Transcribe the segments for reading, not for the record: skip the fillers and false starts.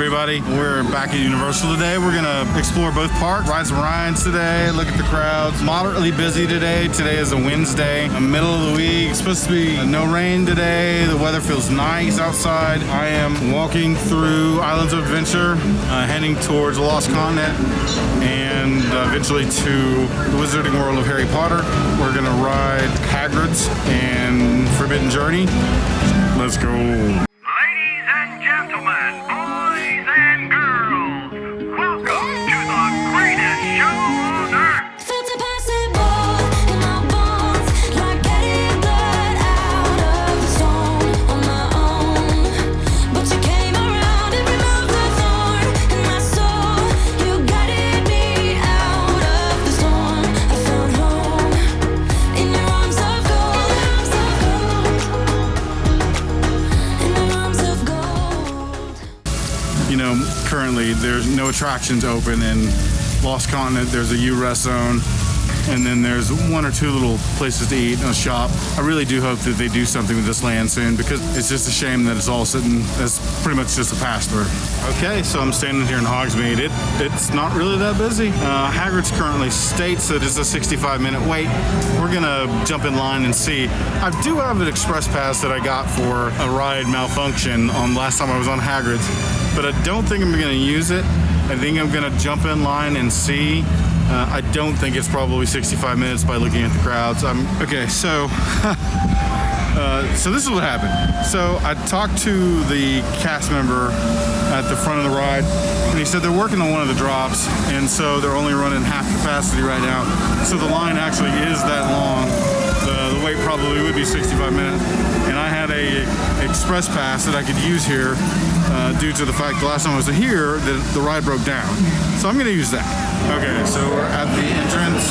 everybody. We're back at Universal today. We're gonna explore both parks, ride some rides today, look at the crowds. Moderately busy today. Today is a Wednesday, middle of the week. It's supposed to be no rain today. The weather feels nice outside. I am walking through Islands of Adventure, heading towards the Lost Continent and eventually to the Wizarding World of Harry Potter. We're gonna ride Hagrid's and Forbidden Journey. Let's go. Ladies and gentlemen, boys and girls, welcome to the greatest show on earth. Felt impossible in my bones, like getting blood out of the stone on my own. But you came around and removed the thorn in my soul. You guided me out of the storm. I found home in your arms of gold, in your arms of gold. You know, currently there's no attractions open in Lost Continent. There's a U-Rest zone, and then there's one or two little places to eat and a shop. I really do hope that they do something with this land soon, because it's just a shame that it's all sitting as pretty much just a pass-through. Okay, so I'm standing here in Hogsmeade. It's not really that busy. Hagrid's currently states that it's a 65-minute wait. We're gonna jump in line and see. I do have an express pass that I got for a ride malfunction on last time I was on Hagrid's, but I don't think I'm gonna use it. I think I'm gonna jump in line and see. I don't think it's probably 65 minutes by looking at the crowds. Okay, so so this is what happened. So I talked to the cast member at the front of the ride, and he said they're working on one of the drops, and so they're only running half capacity right now. So the line actually is that long. The wait probably would be 65 minutes, and I had a express pass that I could use here due to the fact the last time I was here that the ride broke down. So I'm gonna use that. Okay, so we're at the entrance.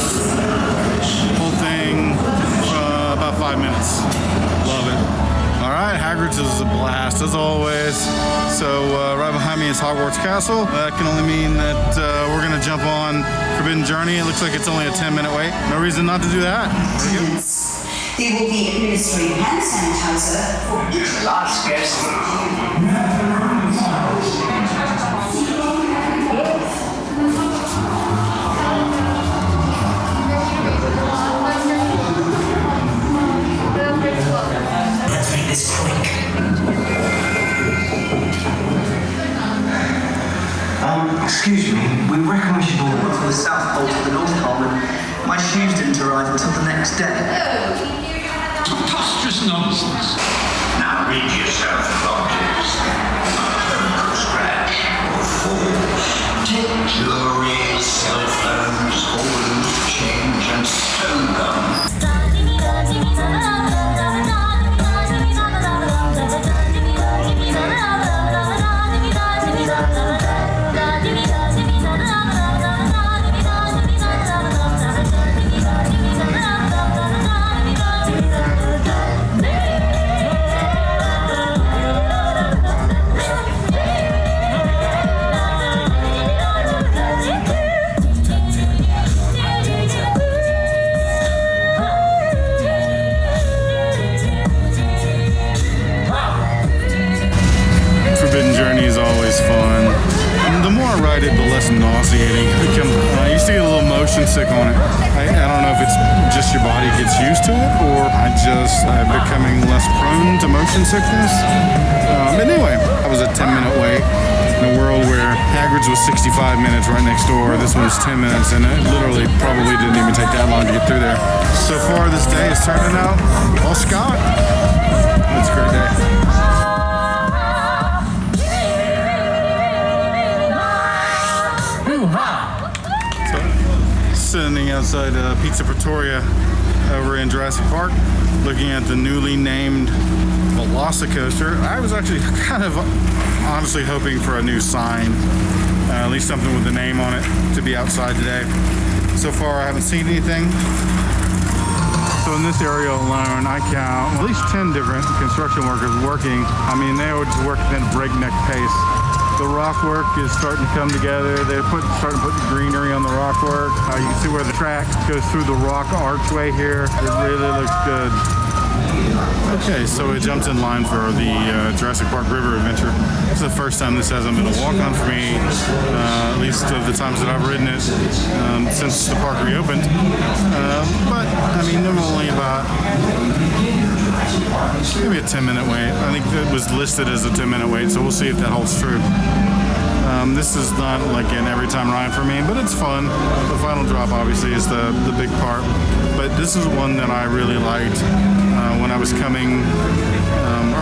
Whole thing, about 5 minutes. Love it. All right, Hagrid's is a blast as always. So right behind me is Hogwarts Castle. That can only mean that we're gonna jump on Forbidden Journey. It looks like it's only a 10-minute wait. No reason not to do that. They will be administering hand sanitizer for each last guest. Let's make this quick. Excuse me, we reckon we should all go to the South Pole to the North Pole, and my shoes didn't arrive until the next day. Preposterous nonsense. Now rid yourself of objects. Scratch or fall. Take jewelry, cell phones, all loose change and stone them. Forbidden Journey is always fun. And the more I ride it, the less nauseating it becomes. I used to get a little motion sick on it. I don't know if it's just your body gets used to it, or I just am becoming less prone to motion sickness. But anyway, that was a 10-minute wait in a world where Hagrid's was 65 minutes right next door. This one was 10 minutes, and it literally probably didn't even take that long to get through there. So far, this day is turning out all Scott. It's a great day. Sitting outside Pizza Pretoria over in Jurassic Park, looking at the newly named Velocicoaster. I was actually kind of honestly hoping for a new sign, at least something with the name on it, to be outside today. So far I haven't seen anything. So in this area alone, I count at least 10 different construction workers working. I mean, they were just working at a breakneck pace. The rock work is starting to come together. They're starting to put the greenery on the rock work. You can see where the track goes through the rock archway here. It really looks good. Okay, so we jumped in line for the Jurassic Park River Adventure. This is the first time this hasn't been a walk-on for me, at least of the times that I've ridden it since the park reopened. But, I mean, they're only about maybe a 10-minute wait. I think it was listed as a 10-minute wait, so we'll see if that holds true. This is not like an every time ride for me, but it's fun. The final drop obviously is the big part, but this is one that I really liked when I was coming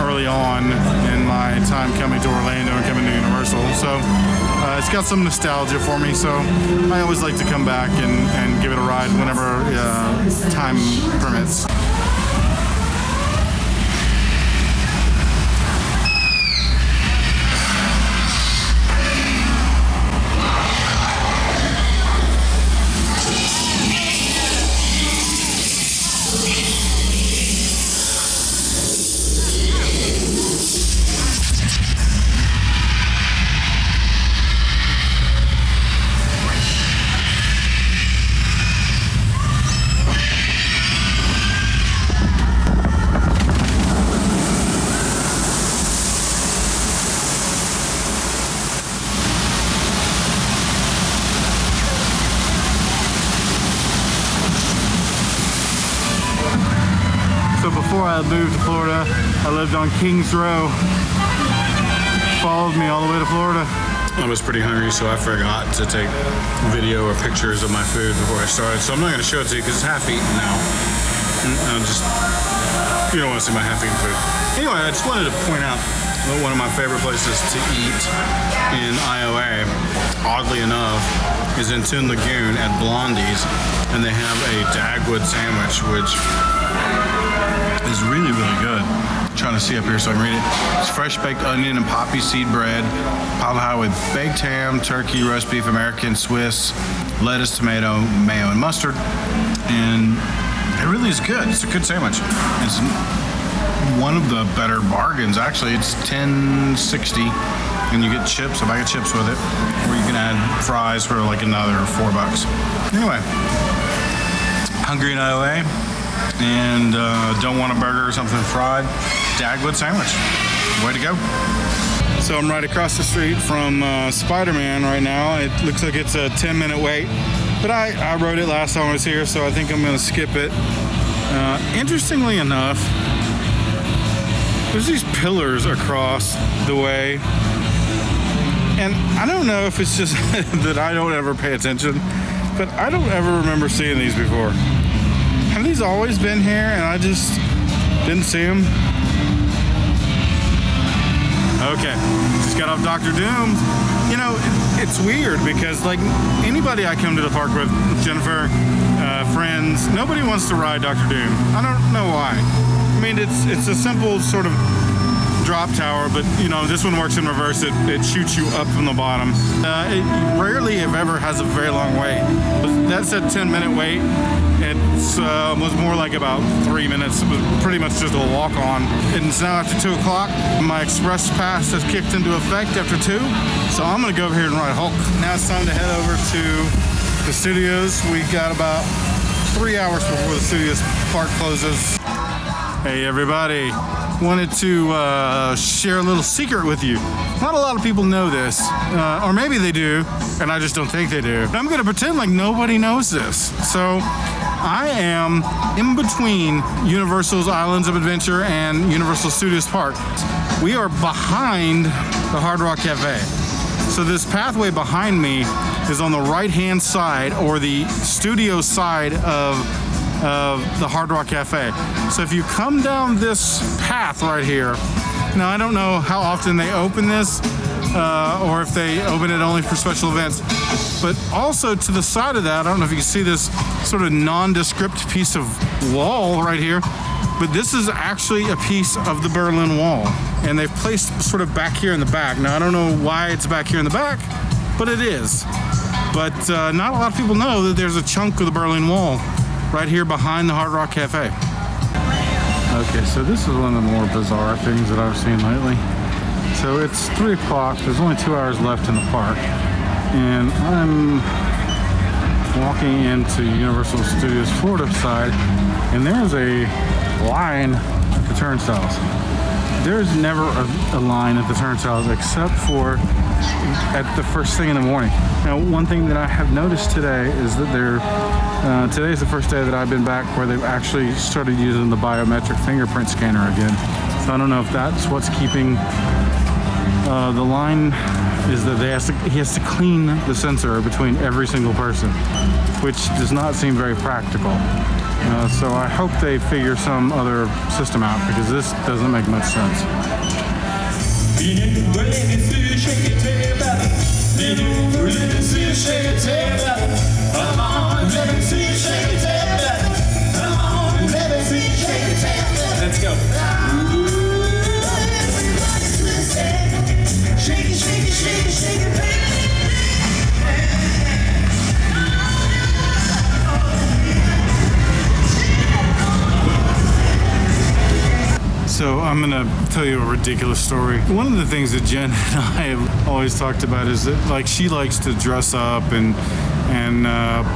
early on in my time coming to Orlando and coming to Universal. So it's got some nostalgia for me, so I always like to come back and give it a ride whenever time permits. So before I moved to Florida, I lived on Kings Row. Followed me all the way to Florida. I was pretty hungry, so I forgot to take video or pictures of my food before I started. So I'm not going to show it to you because it's half-eaten now. You don't want to see my half-eaten food. Anyway, I just wanted to point out that one of my favorite places to eat in IOA, oddly enough, is in Toon Lagoon at Blondie's, and they have a Dagwood sandwich, which is really, really good. I'm trying to see up here so I can read it. It's fresh baked onion and poppy seed bread, piled high with baked ham, turkey, roast beef, American, Swiss, lettuce, tomato, mayo, and mustard. And it really is good. It's a good sandwich. It's one of the better bargains, actually. It's $10.60, and you get chips, a bag of chips with it, or you can add fries for like another $4. Anyway, hungry in IOA and don't want a burger or something fried, Dagwood sandwich. Way to go. So I'm right across the street from Spider-Man right now. It looks like it's a 10-minute wait, but I rode it last time I was here, so I think I'm gonna skip it. Interestingly enough, there's these pillars across the way, and I don't know if it's just that I don't ever pay attention, but I don't ever remember seeing these before. Have these always been here and I just didn't see them? Okay, just got off Dr. Doom. You know, it's weird because like anybody I come to the park with, Jennifer, friends, nobody wants to ride Dr. Doom. I don't know why. I mean, it's a simple sort of drop tower, but you know, this one works in reverse. It shoots you up from the bottom. It rarely, if ever, has a very long wait. That's a 10-minute wait. It was more like about 3 minutes. It was pretty much just a walk on. It's now after 2 o'clock. My express pass has kicked into effect after 2, so I'm gonna go over here and ride Hulk. Now it's time to head over to the studios. We got about 3 hours before the studios park closes. Hey everybody, wanted to share a little secret with you. Not a lot of people know this, or maybe they do, and I just don't think they do. I'm gonna pretend like nobody knows this. So I am in between Universal's Islands of Adventure and Universal Studios Park. We are behind the Hard Rock Cafe. So this pathway behind me is on the right-hand side, or the studio side of the Hard Rock Cafe. So if you come down this path right here, now I don't know how often they open this, or if they open it only for special events, but also to the side of that, I don't know if you can see this sort of nondescript piece of wall right here, but this is actually a piece of the Berlin Wall, and they've placed sort of back here in the back. Now I don't know why it's back here in the back, but it is. But not a lot of people know that there's a chunk of the Berlin Wall right here behind the Hard Rock Cafe. Okay, so this is one of the more bizarre things that I've seen lately. So it's 3 o'clock, there's only 2 hours left in the park, and I'm walking into Universal Studios Florida side, and there's a line the turnstiles. There's never a line at the turnstiles except for at the first thing in the morning. Now, one thing that I have noticed today is that today's the first day that I've been back where they've actually started using the biometric fingerprint scanner again. So I don't know if that's what's keeping the line, is that he has to clean the sensor between every single person, which does not seem very practical. So I hope they figure some other system out, because this doesn't make much sense. Let's go. Shake it, shake it, shake it, shake it, baby. So I'm gonna tell you a ridiculous story. One of the things that Jen and I have always talked about is that, like, she likes to dress up and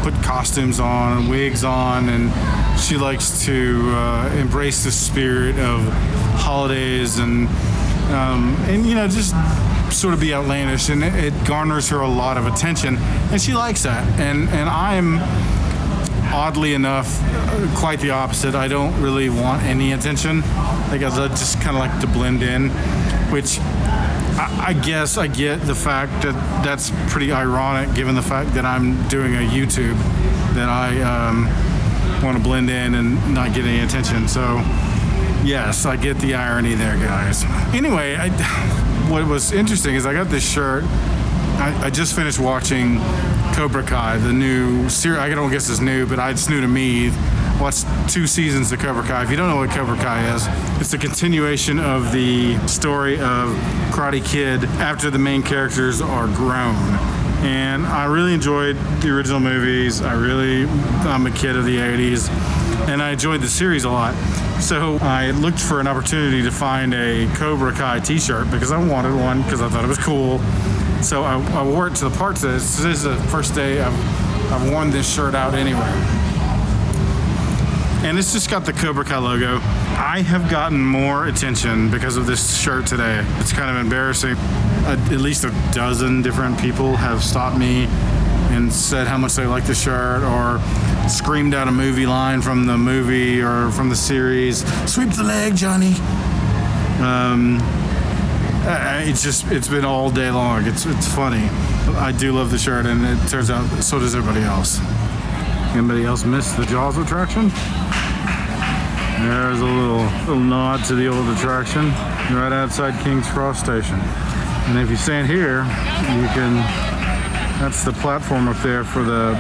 put costumes on and wigs on, and she likes to embrace the spirit of holidays and you know, just sort of be outlandish, and it garners her a lot of attention, and she likes that. And I'm oddly enough quite the opposite. I don't really want any attention. Like, I just kind of like to blend in, which I guess I get the fact that that's pretty ironic, given the fact that I'm doing a YouTube, that I want to blend in and not get any attention. So yes, I get the irony there, guys. Anyway, what was interesting is I got this shirt. I just finished watching Cobra Kai, the new series. I don't guess it's new, but it's new to me. Watched 2 seasons of Cobra Kai. If you don't know what Cobra Kai is, it's the continuation of the story of Karate Kid after the main characters are grown. And I really enjoyed the original movies. I'm a kid of the 80s, and I enjoyed the series a lot. So I looked for an opportunity to find a Cobra Kai t-shirt because I wanted one, because I thought it was cool. So I wore it to the park today. This is the first day I've worn this shirt out anywhere. And it's just got the Cobra Kai logo. I have gotten more attention because of this shirt today. It's kind of embarrassing. At least a dozen different people have stopped me and said how much they like the shirt, or screamed out a movie line from the movie or from the series. Sweep the leg, Johnny. It's been all day long. It's funny. I do love the shirt, and it turns out so does everybody else. Anybody else miss the Jaws attraction? There's a little nod to the old attraction right outside King's Cross Station. And if you stand here, that's the platform up there for the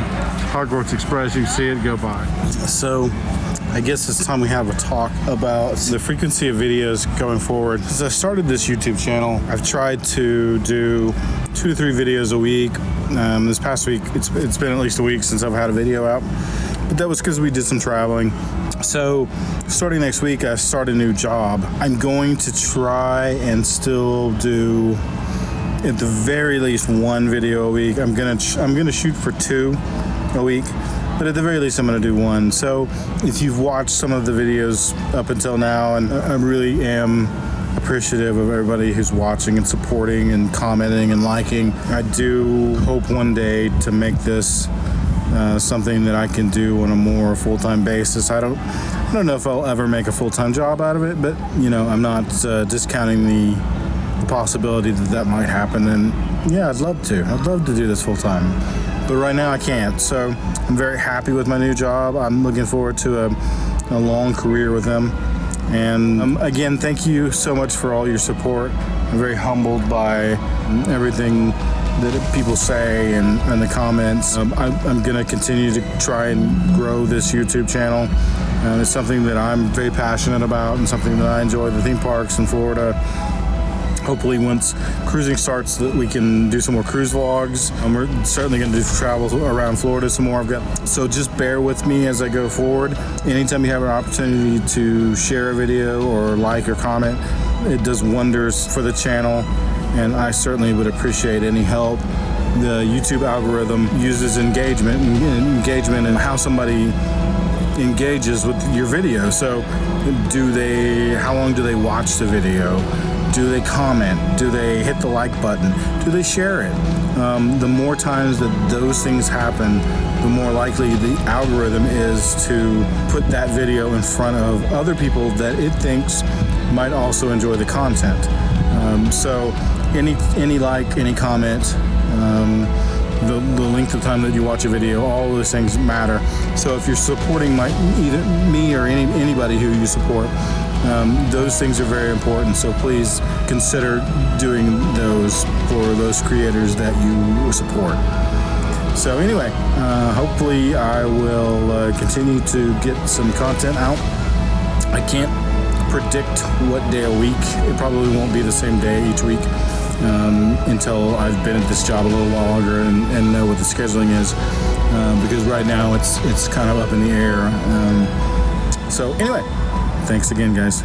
Hogwarts Express. You can see it go by. So I guess it's time we have a talk about the frequency of videos going forward. Since I started this YouTube channel, I've tried to do 2 to 3 videos a week. This past week, it's been at least a week since I've had a video out, but that was because we did some traveling. So starting next week, I start a new job. I'm going to try and still do, at the very least, 1 video a week. I'm gonna shoot for 2 a week, but at the very least I'm gonna do 1. So if you've watched some of the videos up until now, and I really am appreciative of everybody who's watching and supporting and commenting and liking, I do hope one day to make this something that I can do on a more full-time basis. I don't know if I'll ever make a full-time job out of it, but you know, I'm not discounting the possibility that might happen. And yeah, I'd love to do this full-time, but right now I can't. So I'm very happy with my new job. I'm looking forward to a long career with them. And again, thank you so much for all your support. I'm very humbled by everything that people say and the comments. I'm going to continue to try and grow this YouTube channel. It's something that I'm very passionate about, and something that I enjoy, the theme parks in Florida. Hopefully once cruising starts, that we can do some more cruise vlogs. We're certainly going to do travel around Florida some more. So just bear with me as I go forward. Anytime you have an opportunity to share a video or like or comment, it does wonders for the channel, and I certainly would appreciate any help. The YouTube algorithm uses engagement and how somebody engages with your video. So how long do they watch the video? Do they comment? Do they hit the like button? Do they share it? The more times that those things happen, the more likely the algorithm is to put that video in front of other people that it thinks might also enjoy the content. So any like, any comment, the length of time that you watch a video, all of those things matter. So if you're supporting either me or anybody who you support, those things are very important. So please consider doing those for those creators that you support. So anyway, hopefully I will continue to get some content out. I can't predict what day a week. It probably won't be the same day each week until I've been at this job a little while longer and know what the scheduling is, because right now it's kind of up in the air. So anyway, thanks again, guys.